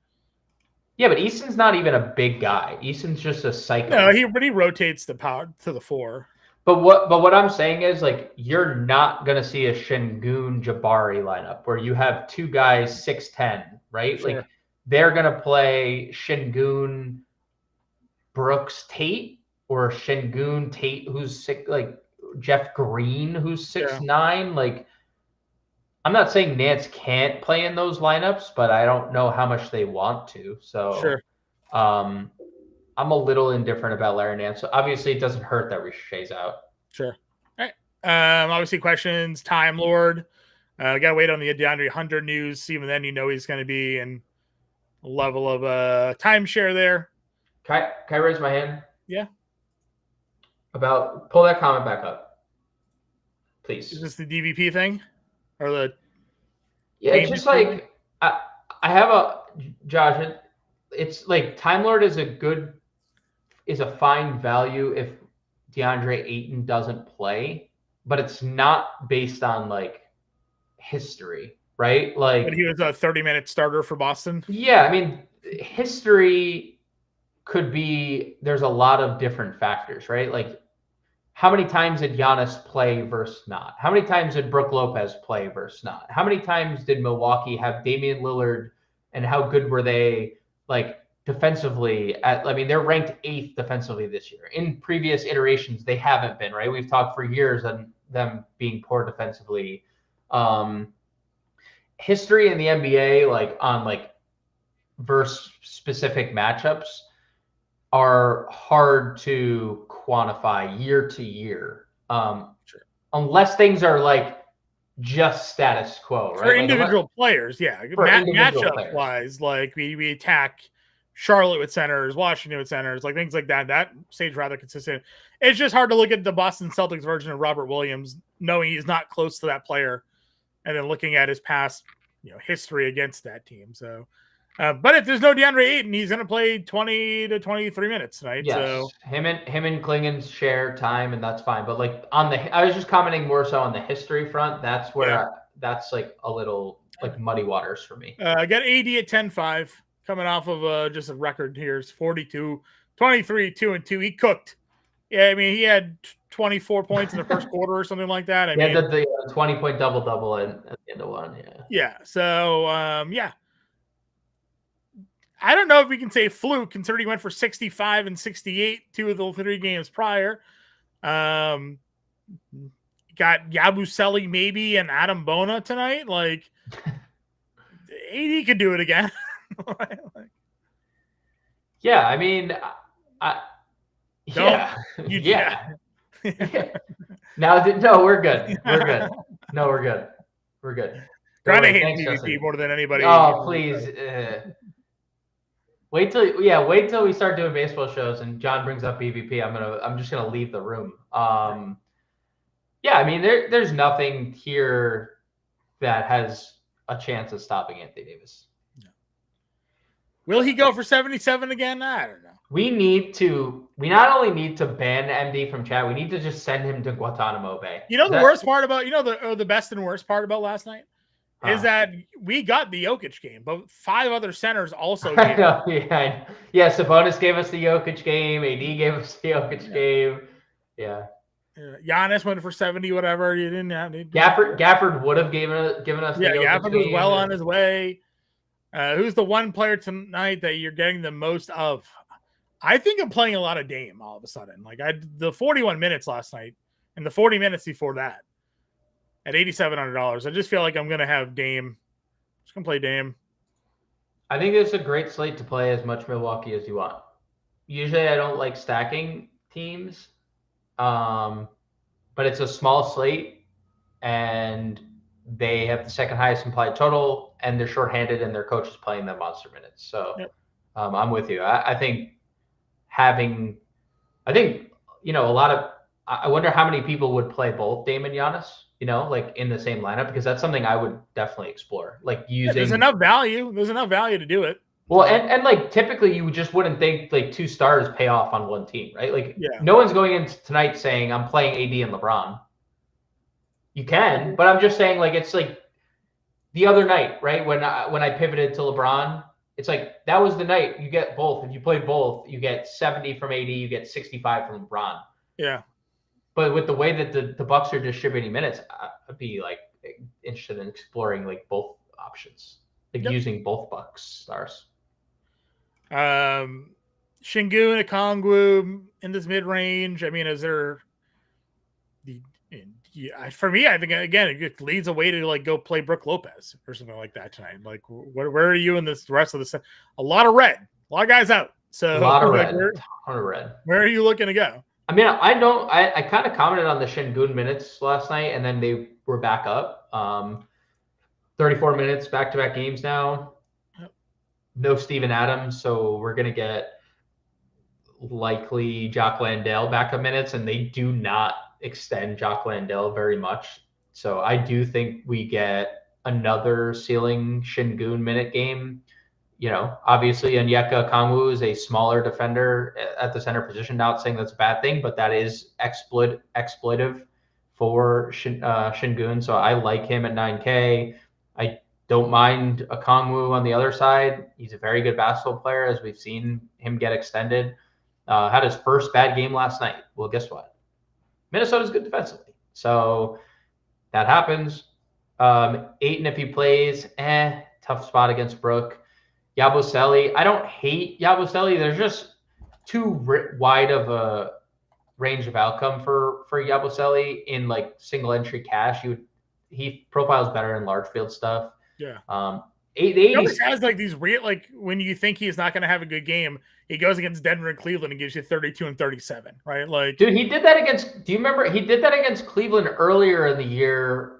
Yeah, but Eason's not even a big guy. Eason's just a psycho. No, he rotates the power to the 4. But what I'm saying is, like, you're not gonna see a Şengün Jabari lineup where you have two guys 6'10", right? Sure. Like, they're gonna play Şengün Brooks Tate or Şengün Tate who's like Jeff Green who's 6'9". Like, I'm not saying Nance can't play in those lineups, but I don't know how much they want to. So sure. I'm a little indifferent about Larry Nance. So obviously, it doesn't hurt that Riche's out. Sure. All right. Obviously, questions. Time Lord. Gotta wait on the DeAndre Hunter news. Even then, he's going to be in a level of timeshare there. Can I raise my hand? Yeah. Pull that comment back up, please. Is this the DVP thing, or the? Yeah, it's just like I have Josh. It's like Time Lord is a fine value if DeAndre Ayton doesn't play, but it's not based on like history, right? Like, but he was a 30-minute starter for Boston. Yeah, I mean, history could be. There's a lot of different factors, right? Like, how many times did Giannis play versus not? How many times did Brook Lopez play versus not? How many times did Milwaukee have Damian Lillard, and how good were they? Like, defensively, they're ranked 8th defensively this year. In previous iterations, they haven't been, right? We've talked for years on them being poor defensively. History in the NBA, like on like versus specific matchups, are hard to quantify year to year, Sure. Unless things are like just status quo, right? For individual players, yeah. Matchup wise, like we attack Charlotte with centers, Washington with centers, like things like that. That stays rather consistent. It's just hard to look at the Boston Celtics version of Robert Williams, knowing he's not close to that player, and then looking at his past, history against that team. So, but if there's no DeAndre Ayton, he's going to play 20 to 23 minutes tonight. Yes, so him and Klingon share time, and that's fine. But like I was just commenting more so on the history front. That's where that's like a little like muddy waters for me. I got AD at 10-5. Coming off of just a record here. It's 42, 23, 2-2. He cooked. Yeah, I mean, he had 24 points in the first quarter or something like that. I mean, the 20-point double-double at the end of one, Yeah, so, I don't know if we can say fluke, considering he went for 65 and 68 2 of the 3 games prior. Got Yabusele maybe and Adam Bona tonight. Like, AD could do it again. Yeah, I mean, yeah. No, we're good. We're good. No, we're good. We're good. Grande hates DVP more than anybody. Oh, please. Wait till we start doing baseball shows and John brings up BVP. I'm just gonna leave the room. Yeah, I mean, there's nothing here that has a chance of stopping Anthony Davis. Will he go for 77 again? I don't know. We not only need to ban MD from chat, we need to just send him to Guantanamo Bay. Worst part about, the best and worst part about last night is that we got the Jokic game, but 5 other centers also gave Yeah, Sabonis gave us the Jokic game. AD gave us the Jokic game. Yeah. Giannis went for 70, whatever. You didn't have Gafford would have given us the Jokic Gafford game. Was well on his way. Who's the one player tonight that you're getting the most of? I think I'm playing a lot of Dame all of a sudden. Like the 41 minutes last night and the 40 minutes before that at $8,700. I just feel like I'm going to have Dame. Just going to play Dame. I think it's a great slate to play as much Milwaukee as you want. Usually I don't like stacking teams, but it's a small slate and they have the second highest implied total, and they're shorthanded, and their coach is playing them monster minutes. So, I'm with you. I think a lot of. I wonder how many people would play both Dame and Giannis. like in the same lineup, because that's something I would definitely explore. Like using there's enough value. There's enough value to do it. Well, and like typically you just wouldn't think like 2 stars pay off on one team, right? Like no one's going into tonight saying I'm playing AD and LeBron. You can, but I'm just saying like it's like the other night, right? When I pivoted to LeBron, it's like that was the night you get both. If you play both, you get 70 from AD, you get 65 from LeBron. Yeah. But with the way that the Bucks are distributing minutes, I'd be like interested in exploring like both options, like using both Bucks stars. Shingun, Okongwu in this mid range. I mean, is there for me? I think again it leads a way to like go play Brook Lopez or something like that tonight. Like, where are you in this rest of the set? A lot of red, a lot of guys out. So a lot of red, ton of red. Where are you looking to go? I mean, I kind of commented on the Shingun minutes last night, and then they were back up. 34 minutes, back-to-back games now. No Steven Adams, so we're going to get likely Jock Landale backup minutes, and they do not extend Jock Landale very much. So I do think we get another ceiling Shingun minute game. Obviously Onyeka Okongwu is a smaller defender at the center position. Not saying that's a bad thing, but that is exploitive for Shingun. So I like him at 9K. I don't mind Okongwu on the other side. He's a very good basketball player, as we've seen him get extended. Had his first bad game last night. Well, guess what? Minnesota's good defensively. So that happens. Ayton, if he plays, tough spot against Brook. Yabusele, I don't hate Yabusele. There's just too wide of a range of outcome for Yabusele in like single entry cash. He profiles better in large field stuff. Yeah. He always has like these real, like when you think he's not going to have a good game, he goes against Denver and Cleveland and gives you 32 and 37, right? Like, dude, he did that against. Do you remember? He did that against Cleveland earlier in the year.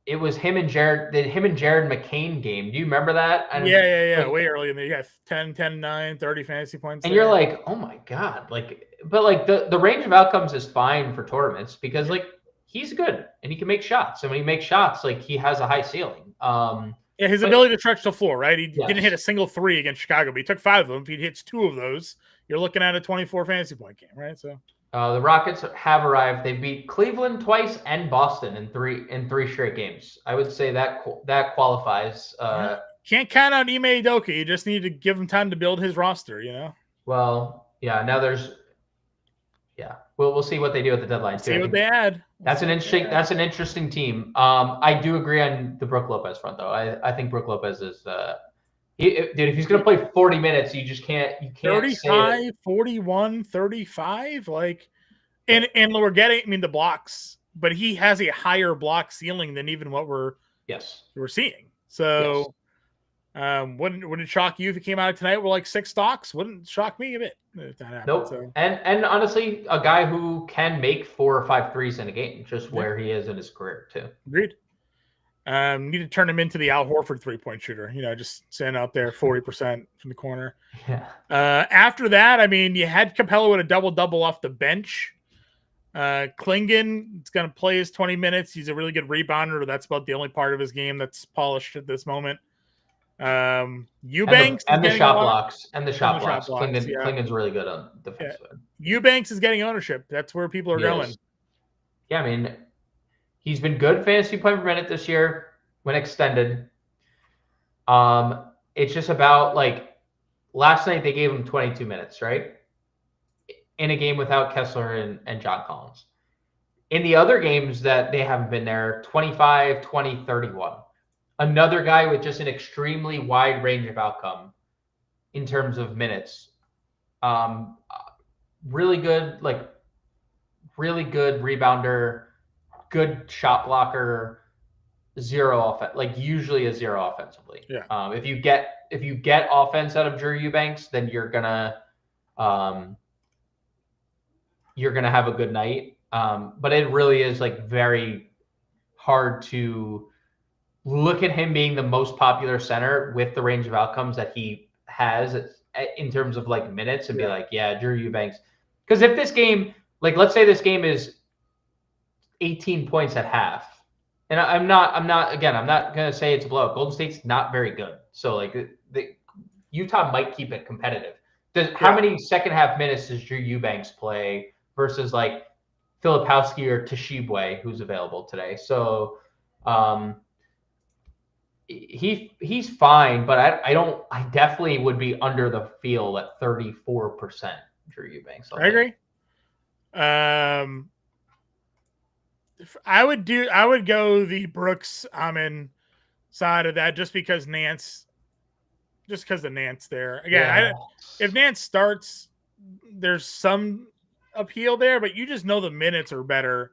It was him and Jared McCain game. Do you remember that? And yeah. Like, way early in the year. 10, 9, 30 fantasy points. And you're like, oh my God. But the range of outcomes is fine for tournaments because like he's good and he can make shots. And when he makes shots, like he has a high ceiling. His ability to stretch the floor, right? He didn't hit a single 3 against Chicago, but he took 5 of them. If he hits 2 of those, you're looking at a 24 fantasy point game, right? So the Rockets have arrived. They beat Cleveland twice and Boston in three straight games. I would say that qualifies. Can't count out Ime Udoka. You just need to give him time to build his roster, Well, yeah. Now we'll see what they do at the deadline too. See what they add. That's an interesting team. I do agree on the Brook Lopez front though. I think Brook Lopez is dude, if he's going to play 40 minutes, you can't 35, 41, 35 like and we're getting the blocks, but he has a higher block ceiling than even what we're seeing. So wouldn't it shock you if it came out tonight with like 6 stocks? Wouldn't shock me a bit if that happened. Nope. So. And honestly, a guy who can make 4 or 5 threes in a game, just where he is in his career too. Agreed. Need to turn him into the Al Horford 3-point shooter, just stand out there 40% from the corner. Yeah. After that, I mean, you had Capella with a double-double off the bench. Klingon is going to play his 20 minutes. He's a really good rebounder. That's about the only part of his game that's polished at this moment. Eubanks and the shot blocks. Klingon's really good on defense. Yeah. Eubanks is getting ownership. That's where people are going. Yeah, I mean, he's been good fantasy point per minute this year when extended. It's just about like last night they gave him 22 minutes, right? In a game without Kessler and John Collins. In the other games that they haven't been there, 25, 20, 31. Another guy with just an extremely wide range of outcome in terms of minutes. Really good rebounder, good shot blocker, usually a 0 offensively. Yeah. If you get offense out of Drew Eubanks, then you're gonna have a good night. But it really is like very hard to look at him being the most popular center with the range of outcomes that he has in terms of like minutes and be like, yeah, Drew Eubanks. Because if this game, like let's say this game is 18 points at half. And I'm not going to say it's a blowout. Golden State's not very good. So, like, Utah might keep it competitive. How many second half minutes does Drew Eubanks play versus, like, Filipowski or Tshiebwe, who's available today? So, he's fine, but I definitely would be under the field at 34% Drew Eubanks. I agree. I would go the Brooks Amin side of that just because Nance there. Again, if Nance starts, there's some appeal there, but you just know the minutes are better.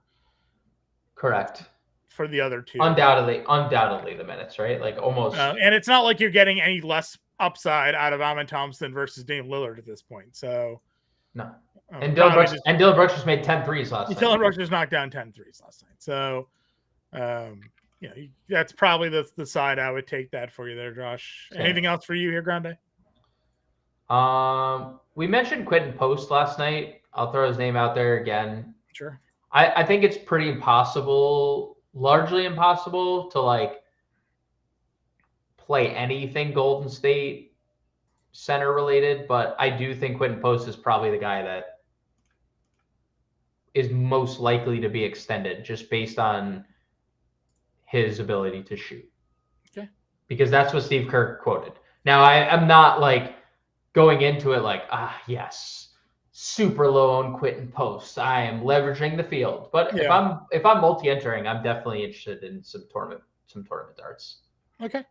Correct. For the other two. Undoubtedly the minutes, right? Like almost. And it's not like you're getting any less upside out of Amin Thompson versus Dame Lillard at this point. So no. And Dylan Brooks just made 10 threes last night. Dylan Brooks just knocked down 10 threes last night. So, that's probably the side I would take that for you there, Josh. Okay. Anything else for you here, Grande? We mentioned Quentin Post last night. I'll throw his name out there again. Sure. I think it's pretty largely impossible to, like, play anything Golden State center related, but I do think Quentin Post is probably the guy that is most likely to be extended just based on his ability to shoot. Okay. Because that's what Steve Kerr quoted. Now, I'm not, like, going into it like, yes, super low on Quentin Post. I am leveraging the field. But if I'm multi-entering, I'm definitely interested in some tournament darts. Okay.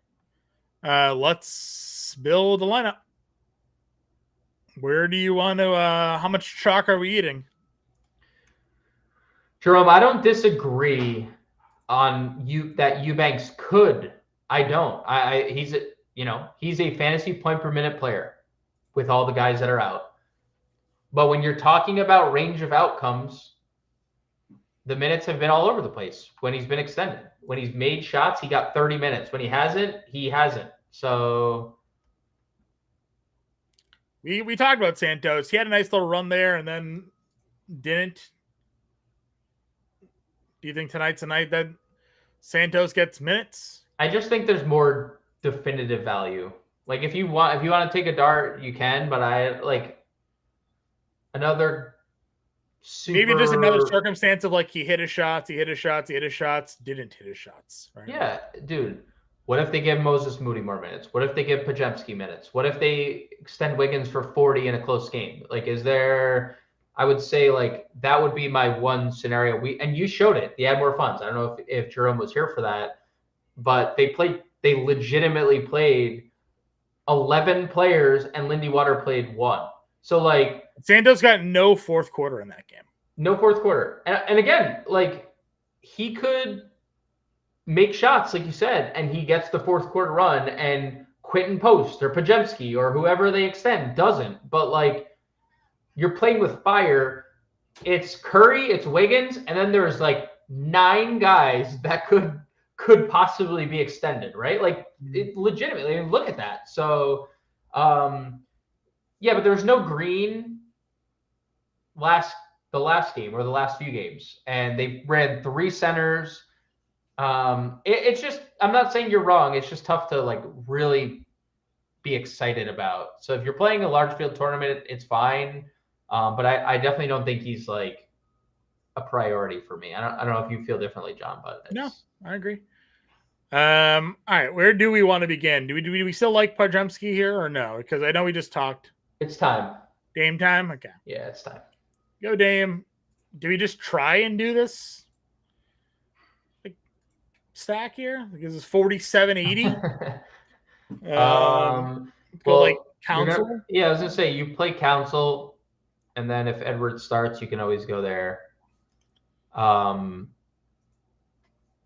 Let's build a lineup. Where do you want to how much chalk are we eating? Jerome, I don't disagree on that Eubanks could. I don't. He's a fantasy point per minute player with all the guys that are out. But when you're talking about range of outcomes, the minutes have been all over the place when he's been extended. When he's made shots, he got 30 minutes. When he hasn't, he hasn't. So we talked about Santos. He had a nice little run there and then didn't. Do you think tonight's a night that Santos gets minutes? I just think there's more definitive value. Like, if you want to take a dart, you can, but I like another maybe just another circumstance of, like, he hit his shots, didn't hit his shots. Right? Yeah, dude. What if they give Moses Moody more minutes? What if they give Pajemski minutes? What if they extend Wiggins for 40 in a close game? Like, I would say, like, that would be my one scenario. And you showed it. The Add More Funds. I don't know if Jerome was here for that, but they legitimately played 11 players and Lindy Water played 1. So, like, Santos got no fourth quarter in that game. No fourth quarter. And again, like, he could make shots, like you said, and he gets the fourth quarter run, and Quentin Post or Pajemski or whoever they extend doesn't. But, like, you're playing with fire. It's Curry, it's Wiggins, and then there's, like, 9 guys that could possibly be extended, right? Like, it legitimately, look at that. So, yeah, but there's no Green the last game or the last few games, and they ran 3 centers. It's just, I'm not saying you're wrong. It's just tough to, like, really be excited about. So if you're playing a large field tournament, it's fine. But I definitely don't think he's, like, a priority for me. I don't know if you feel differently, John, but no, I agree. All right, where do we want to begin? Do we still like Pajemski here or no? Because I know we just talked. It's time. Dame time? Okay. Yeah, it's time. Go Dame. Do we just try and do this, like, stack here? Because it's 47-80. Like, Council? I was gonna say you play Council, and then if Edwards starts, you can always go there.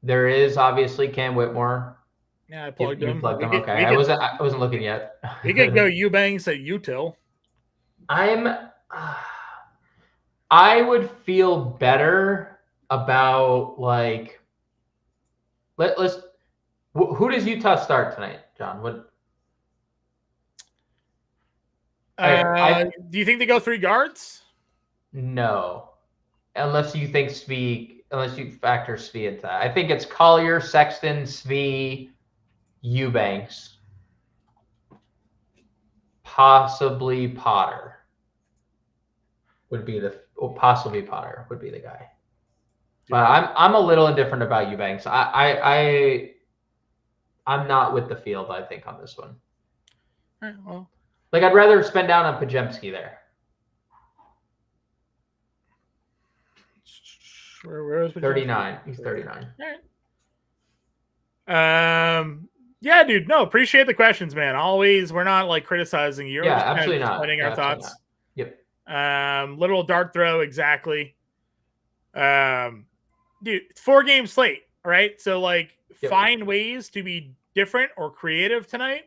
There is obviously Cam Whitmore. Yeah, I plugged him. Okay, I wasn't looking yet. We could go Eubanks at Util. I would feel better about, like, let's. Who does Utah start tonight, John? What? Do you think they go 3 guards? No, unless you think Spiek. unless you factor Svi into that. I think it's Collier, Sexton, Svi, Eubanks, possibly Potter possibly Potter would be the guy. But I'm a little indifferent about Eubanks. I'm not with the field, I think, on this one. All right, well, like, I'd rather spend down on Pajemski there. Where is 39? He's 39. All right. Yeah, dude. No, appreciate the questions, man. Always, we're not like criticizing you. Yeah, absolutely not. Explaining our thoughts. Not. Yep. Literal dart throw, exactly. Dude, 4-game slate, right? So like, find ways to be different or creative tonight.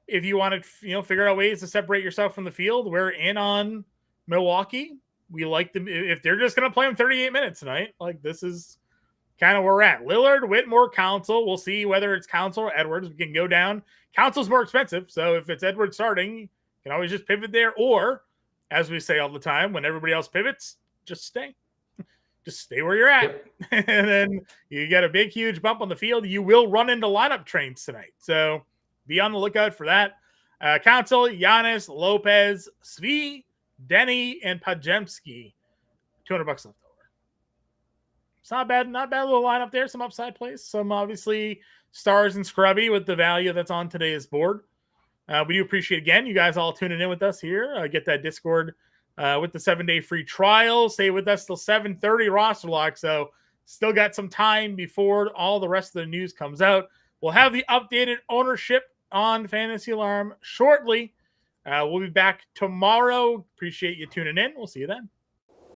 If you want to, figure out ways to separate yourself from the field, we're in on Milwaukee. We like them if they're just going to play them 38 minutes tonight. Like, this is kind of where we're at. Lillard, Whitmore, Council. We'll see whether it's Council or Edwards. We can go down. Council's more expensive, so if it's Edwards starting, you can always just pivot there. Or, as we say all the time, when everybody else pivots, just stay. Just stay where you're at. Yep. And then you get a big, huge bump on the field. You will run into lineup trains tonight. So be on the lookout for that. Council, Giannis, Lopez, Svi, Denny, and Pajemski. $200 left over. It's not bad little lineup there. Some upside plays. Some obviously stars and scrubby with the value that's on today's board. We do appreciate, again, you guys all tuning in with us here. Get that Discord with the 7-day free trial. Stay with us till 7:30 roster lock. So still got some time before all the rest of the news comes out. We'll have the updated ownership on Fantasy Alarm shortly. We'll be back tomorrow. Appreciate you tuning in. We'll see you then.